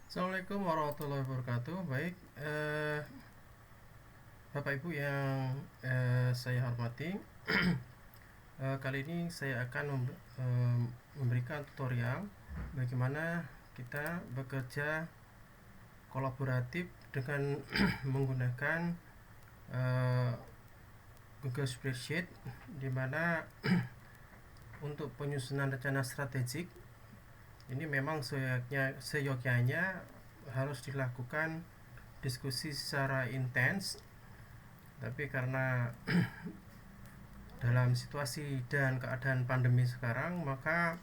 Assalamualaikum warahmatullahi wabarakatuh. Baik, Bapak Ibu yang saya hormati, kali ini saya akan memberikan tutorial bagaimana kita bekerja kolaboratif dengan menggunakan Google Spreadsheet, di mana untuk penyusunan rencana strategik ini memang seyogyanya harus dilakukan diskusi secara intens, tapi karena dalam situasi dan keadaan pandemi sekarang, maka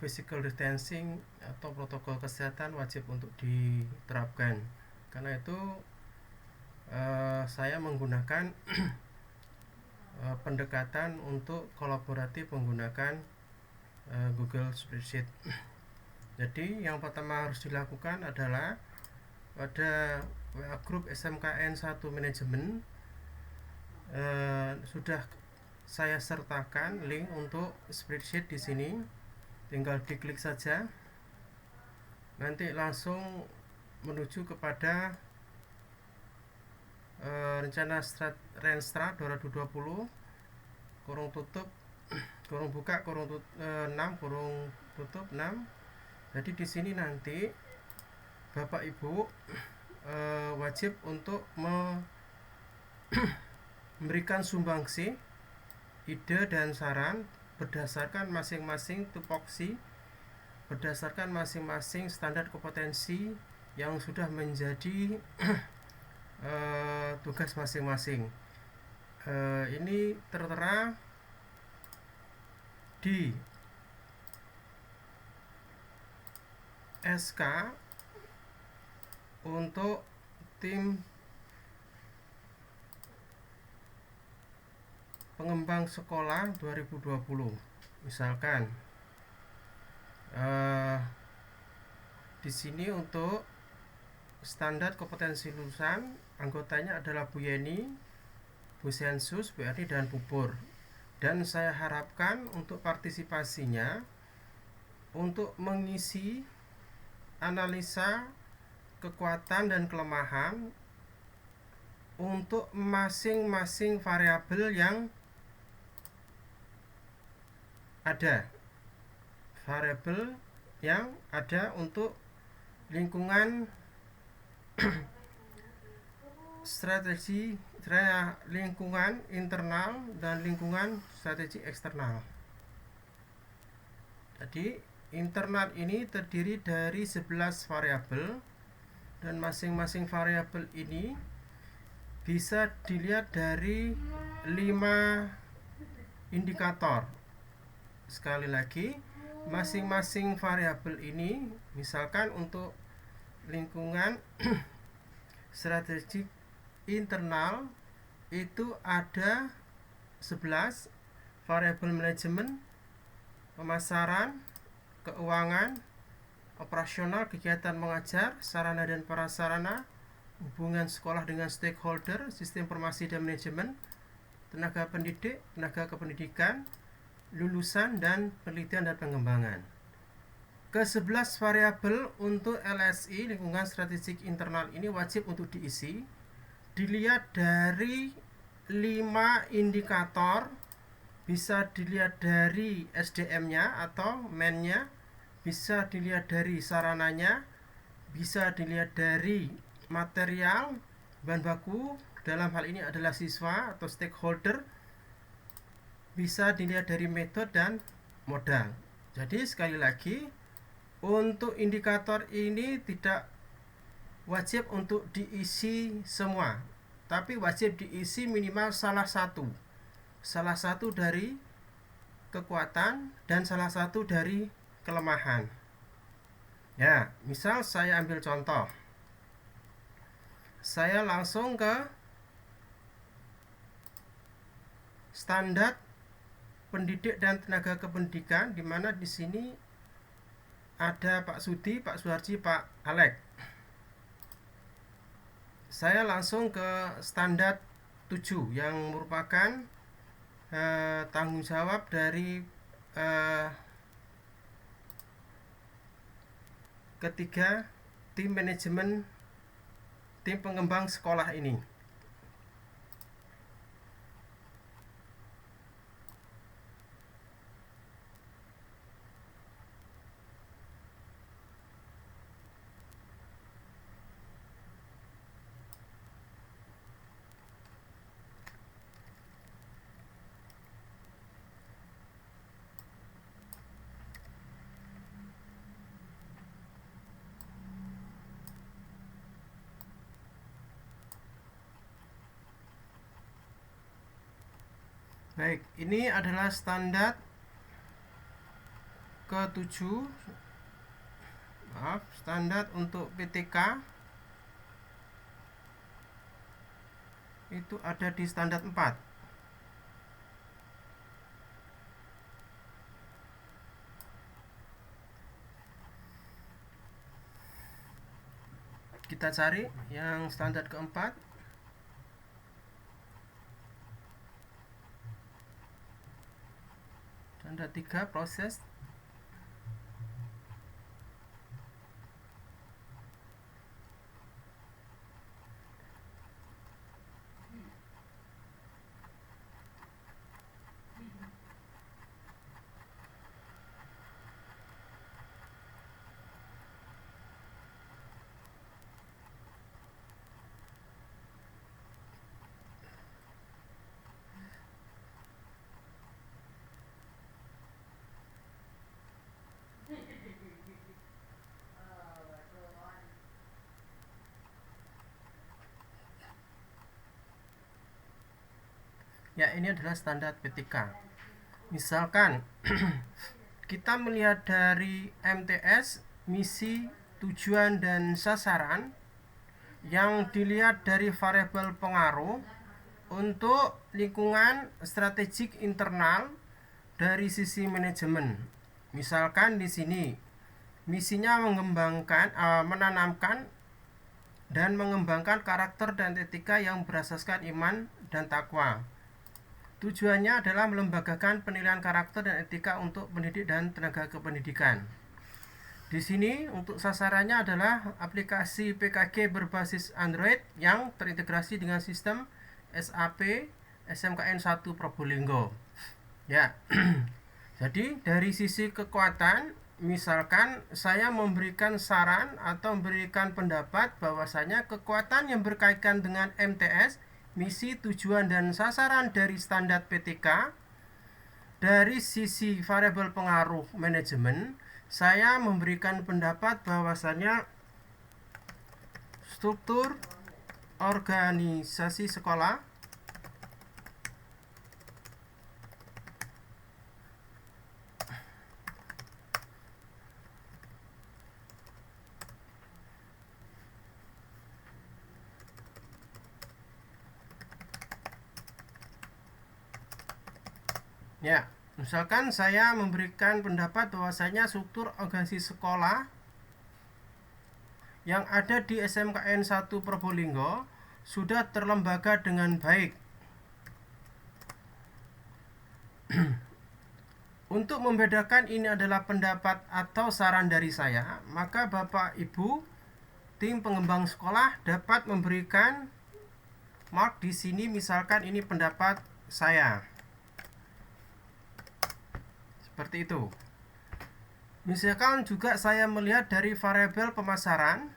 physical distancing atau protokol kesehatan wajib untuk diterapkan. Karena itu saya menggunakan pendekatan untuk kolaboratif menggunakan Google Spreadsheet. Jadi yang pertama harus dilakukan adalah pada WA Group SMKN 1 Manajemen sudah saya sertakan link untuk spreadsheet di sini. Tinggal diklik saja. Nanti langsung menuju kepada rencana Renstra 2020 kurung tutup kurung buka kurung 6 kurung tutup 6. Jadi di sini nanti Bapak Ibu wajib untuk memberikan sumbangsi, ide dan saran berdasarkan masing-masing tupoksi, berdasarkan masing-masing standar kompetensi yang sudah menjadi tugas masing-masing. Ini tertera di SK untuk tim pengembang sekolah 2020. Misalkan di sini untuk standar kompetensi lulusan, anggotanya adalah Bu Yeni, Bu Sensus, Bu Erni, dan Bu Pur. Dan saya harapkan untuk partisipasinya untuk mengisi analisa kekuatan dan kelemahan untuk masing-masing variabel yang ada untuk lingkungan strategi lingkungan internal dan lingkungan strategi eksternal. Jadi internal ini terdiri dari 11 variabel, dan masing-masing variabel ini bisa dilihat dari 5 indikator. Sekali lagi, masing-masing variabel ini, misalkan untuk lingkungan strategik internal itu ada 11 variabel: manajemen, pemasaran, keuangan, operasional, kegiatan mengajar, sarana dan prasarana, hubungan sekolah dengan stakeholder, sistem informasi dan manajemen, tenaga pendidik, tenaga kependidikan, lulusan, dan penelitian dan pengembangan. Ke-11 variabel untuk LSI, lingkungan strategik internal, ini wajib untuk diisi. Dilihat dari 5 indikator, bisa dilihat dari SDM-nya atau man-nya, bisa dilihat dari sarananya, bisa dilihat dari material, bahan baku, dalam hal ini adalah siswa atau stakeholder, bisa dilihat dari metode dan modal. Jadi sekali lagi, untuk indikator ini tidak wajib untuk diisi semua, tapi wajib diisi minimal salah satu dari kekuatan dan salah satu dari kelemahan. Ya, misal saya ambil contoh, saya langsung ke standar pendidik dan tenaga kependidikan, di mana di sini ada Pak Sudi, Pak Suharji, Pak Alek. Saya langsung ke standar 7 yang merupakan tanggung jawab dari ketiga tim manajemen, tim pengembang sekolah ini. Baik, ini adalah standar ke-7. Maaf, standar untuk PTK itu ada di standar 4. Kita cari yang standar keempat. Standar 3 proses. Ya, ini adalah standar PTK. Misalkan kita melihat dari MTS, misi, tujuan, dan sasaran, yang dilihat dari variabel pengaruh untuk lingkungan strategik internal dari sisi manajemen. Misalkan di sini misinya menanamkan dan mengembangkan karakter dan etika yang berasaskan iman dan takwa. Tujuannya adalah melembagakan penilaian karakter dan etika untuk pendidik dan tenaga kependidikan. Di sini untuk sasarannya adalah aplikasi PKG berbasis Android yang terintegrasi dengan sistem SAP SMKN 1 Probolinggo. Ya. Jadi dari sisi kekuatan, misalkan saya memberikan saran atau memberikan pendapat bahwasanya kekuatan yang berkaitan dengan MTS, misi, tujuan, dan sasaran dari standar PTK, dari sisi variabel pengaruh manajemen, saya memberikan pendapat bahwasanya struktur organisasi sekolah ya, misalkan saya memberikan pendapat bahwasanya struktur organisasi sekolah yang ada di SMKN 1 Probolinggo sudah terlembaga dengan baik. Untuk membedakan ini adalah pendapat atau saran dari saya, maka Bapak Ibu tim pengembang sekolah dapat memberikan mark di sini, misalkan ini pendapat saya. Seperti itu. Misalkan juga saya melihat dari variabel pemasaran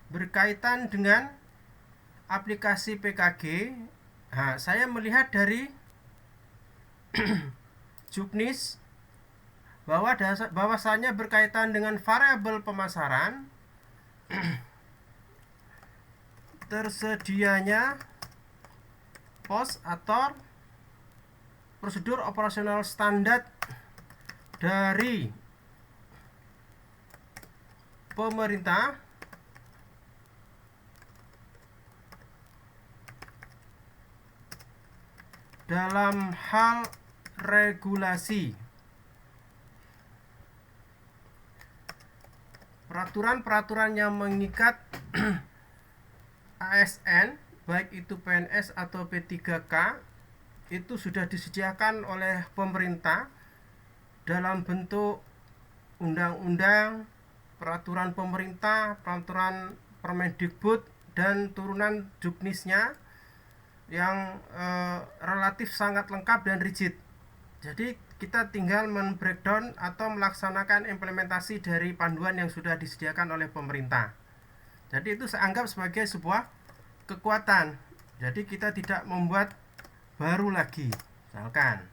berkaitan dengan aplikasi PKG. Nah, saya melihat dari Juknis bahwasanya berkaitan dengan variabel pemasaran tersedianya POS atau prosedur operasional standar dari pemerintah dalam hal regulasi, peraturan-peraturan yang mengikat ASN, baik itu PNS atau P3K, itu sudah disediakan oleh pemerintah dalam bentuk undang-undang, peraturan pemerintah, peraturan Permendikbud dan turunan Juknisnya yang relatif sangat lengkap dan rigid. Jadi kita tinggal men-breakdown atau melaksanakan implementasi dari panduan yang sudah disediakan oleh pemerintah. Jadi itu saya anggap sebagai sebuah kekuatan. Jadi kita tidak membuat baru lagi, misalkan.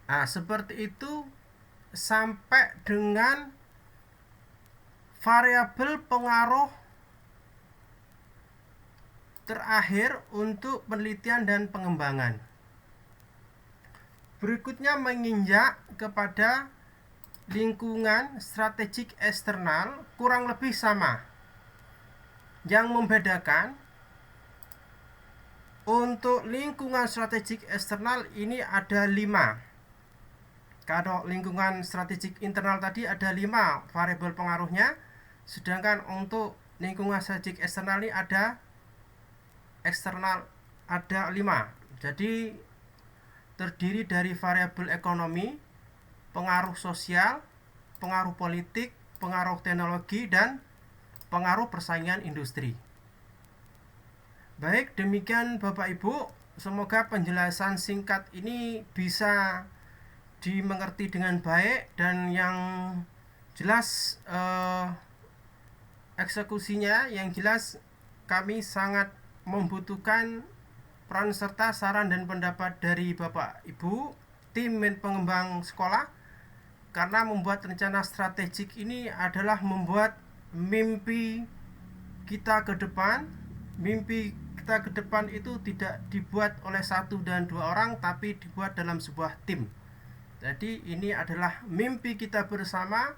Nah, seperti itu sampai dengan variabel pengaruh terakhir untuk penelitian dan pengembangan. Berikutnya menginjak kepada lingkungan strategik eksternal, kurang lebih sama. Yang membedakan untuk lingkungan strategik eksternal ini ada 5. Kalau lingkungan strategik internal tadi ada 5 variabel pengaruhnya, sedangkan untuk lingkungan strategik eksternal ini ada 5. Jadi terdiri dari variabel ekonomi, pengaruh sosial, pengaruh politik, pengaruh teknologi, dan pengaruh persaingan industri. Baik, demikian Bapak Ibu, semoga penjelasan singkat ini bisa dimengerti dengan baik dan yang jelas eksekusinya yang jelas kami sangat membutuhkan peran serta saran dan pendapat dari Bapak Ibu tim pengembang sekolah, karena membuat rencana strategik ini adalah membuat mimpi kita ke depan. Mimpi kita ke depan itu tidak dibuat oleh 1 dan 2 orang, tapi dibuat dalam sebuah tim. Jadi ini adalah mimpi kita bersama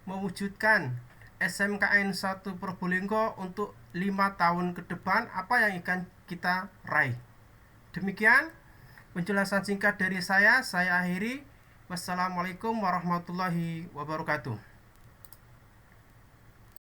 mewujudkan SMKN 1 Probolinggo untuk 5 tahun ke depan, apa yang akan kita raih. Demikian penjelasan singkat dari saya akhiri. Wassalamualaikum warahmatullahi wabarakatuh.